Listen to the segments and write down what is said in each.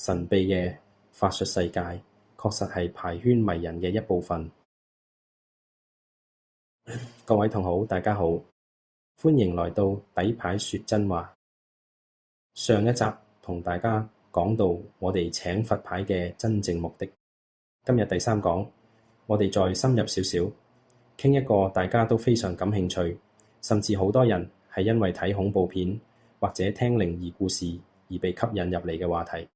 神秘嘅法術世界，確實係牌圈迷人嘅一部分。各位同好，大家好，歡迎來到底牌說真話。上一集同大家講到我哋請佛牌嘅真正目的，今日第三講，我哋再深入少少，傾一個大家都非常感興趣，甚至好多人係因為睇恐怖片或者聽靈異故事而被吸引入嚟嘅話題。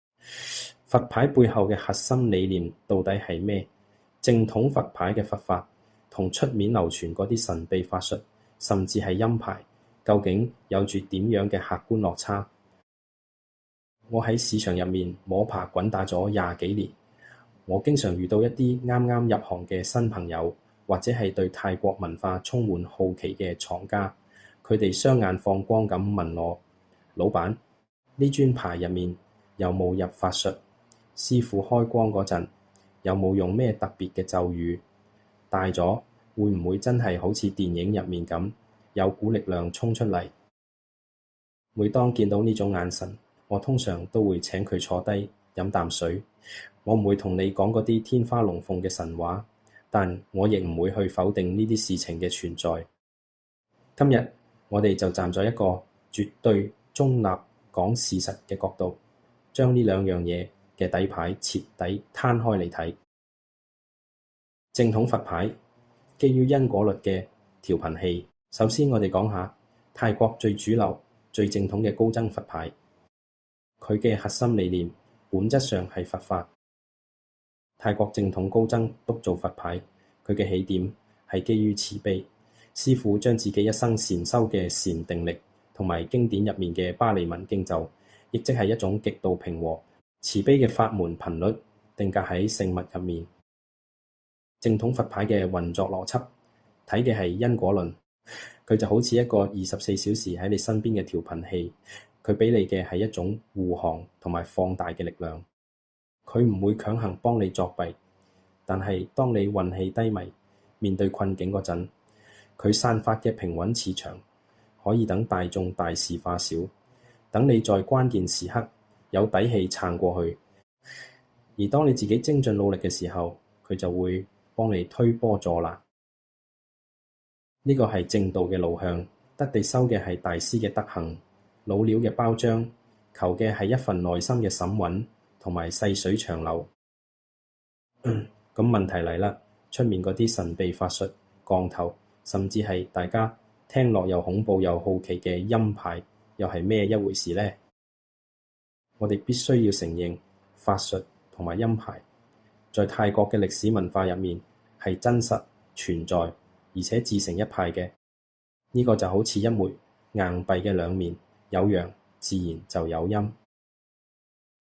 佛牌背後嘅核心理念到底係咩？正統佛牌嘅佛法同出面流傳嗰啲神秘法術，甚至係陰牌，究竟有住點樣嘅客觀落差？我喺市場入面摸爬滾打咗20幾年，我經常遇到一啲啱啱入行嘅新朋友，或者係對泰國文化充滿好奇嘅藏家，佢哋雙眼放光咁問我：老闆，呢尊牌入面有冇入法術？師傅開光嗰陣有冇用咩特別嘅咒語？戴咗會唔會真係好似電影入面咁有股力量衝出嚟？每當見到呢種眼神，我通常都會請佢坐低飲啖水。我唔會同你講嗰啲天花龍鳳嘅神話，但我亦唔會去否定呢啲事情嘅存在。今日我哋就站在一個絕對中立講事實嘅角度，將呢兩樣嘢嘅底牌徹底攤開嚟睇。正統佛牌基於因果律嘅調頻器。首先我哋講下泰國最主流最正統嘅高僧佛牌，佢嘅核心理念本質上係佛法。泰國正統高僧督造佛牌，佢嘅起點係基於慈悲。師傅將自己一生禪修嘅禪定力同埋經典入面嘅巴利文經咒，亦即係一種極度平和慈悲嘅法門頻率，定格喺聖物入面。正統佛牌嘅運作邏輯睇嘅係因果論，佢就好似一個24小時喺你身邊嘅調頻器，佢俾你嘅係一種護航同埋放大嘅力量。佢唔會強行幫你作弊，但係當你運氣低迷、面對困境嗰陣，佢散發嘅平穩磁場可以等大眾大事化小，等你在關鍵時刻有底氣撐過去。而當你自己精進努力嘅時候，佢就會幫你推波助瀾。呢個係正道嘅路向，得地收嘅係大師嘅德行，老料嘅包裝，求嘅係一份內心嘅審穩同埋細水長流。咁問題嚟啦，出面嗰啲神秘法術、降頭，甚至係大家聽落又恐怖又好奇嘅陰牌，又係咩一回事呢？我哋必須要承認，法術同埋陰牌在泰國嘅歷史文化入面係真實存在，而且自成一派嘅。呢個就好似一枚硬幣嘅兩面，有陽自然就有陰。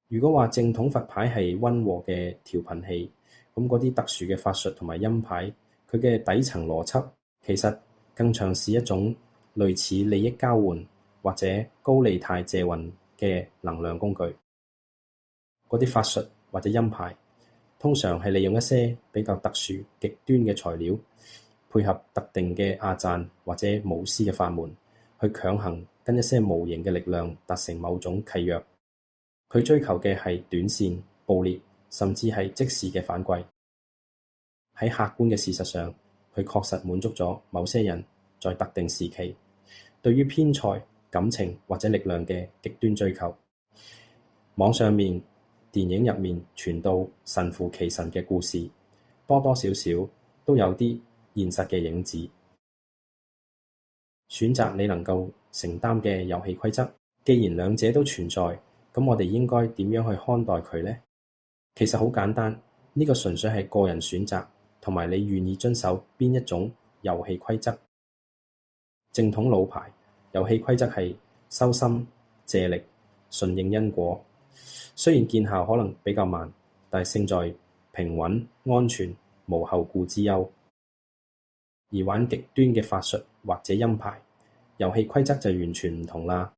如果話正統佛牌係溫和嘅調頻器，咁嗰啲特殊嘅法術同埋陰牌，佢嘅底層邏輯其實更像是一種類似利益交換或者高利貸借運嘅能量工具。嗰啲法術或者陰牌通常係利用一些比較特殊極端嘅材料，配合特定嘅亞讚或者巫師嘅法門，去強行跟一些無形嘅力量達成某種契約。佢追求嘅係短線、暴烈，甚至係即時嘅反饋。喺客觀嘅事實上，佢確實滿足咗某些人在特定時期對於偏財、感情或者力量嘅極端追求。網上面、電影入面傳到神乎其神嘅故事，多多少少都有啲現實嘅影子。選擇你能夠承擔嘅遊戲規則，既然兩者都存在，咁我哋應該點樣去看待佢呢？其實好簡單，呢個純粹係個人選擇，同埋你願意遵守邊一種遊戲規則。正統老牌遊戲規則係修心、借力、順應因果。雖然見效可能比較慢，但係勝在平穩、安全、無後顧之憂。而玩極端嘅法術或者陰牌，遊戲規則就完全唔同啦。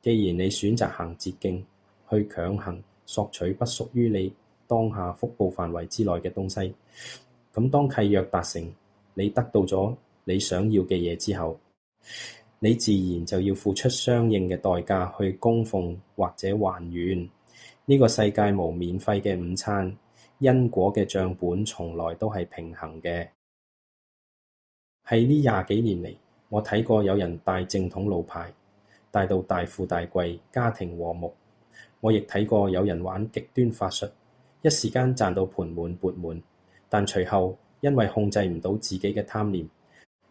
既然你選擇行捷徑，去強行索取不屬於你當下福報範圍之內嘅東西，咁當契約達成，你得到咗你想要嘅嘢之後，你自然就要付出相應嘅代價去供奉或者還願。呢個世界無免費嘅午餐，因果嘅帳本從來都係平衡嘅。喺呢20幾年嚟，我睇過有人帶正統路牌，帶到大富大貴，家庭和睦。我亦睇過有人玩極端法術，一時間賺到盆滿缽滿，但隨後因為控制唔到自己嘅貪念，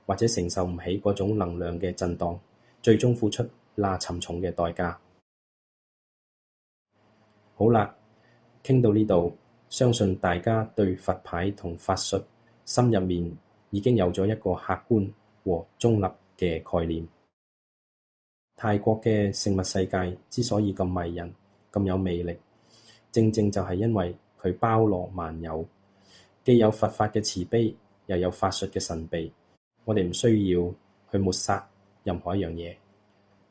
或者承受唔起嗰種能量嘅震盪，最終付出那沉重嘅代價。好啦，傾到呢度，相信大家對佛牌同法術心入面已經有咗一個客觀和中立嘅概念。泰國嘅聖物世界之所以咁迷人、咁有魅力，正正就係因為佢包羅萬有，既有佛法嘅慈悲，又有法術嘅神秘。我哋唔需要去抹殺任何一樣嘢，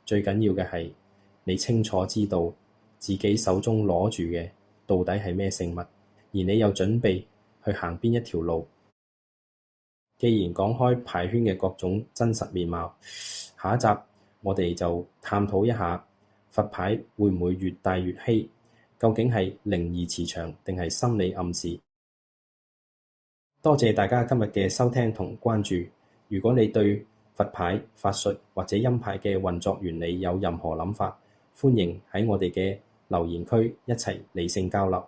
最緊要嘅係你清楚知道自己手中攞住嘅到底係咩聖物，而你又準備去行邊一條路。既然講開牌圈嘅各種真實面貌，下一集我哋就探討一下佛牌會唔會越戴越稀，究竟係靈異磁場定係心理暗示？多謝大家今日嘅收聽同關注。如果你對佛牌、法術或者陰牌嘅運作原理有任何諗法，歡迎喺我哋嘅留言區一齊理性交流。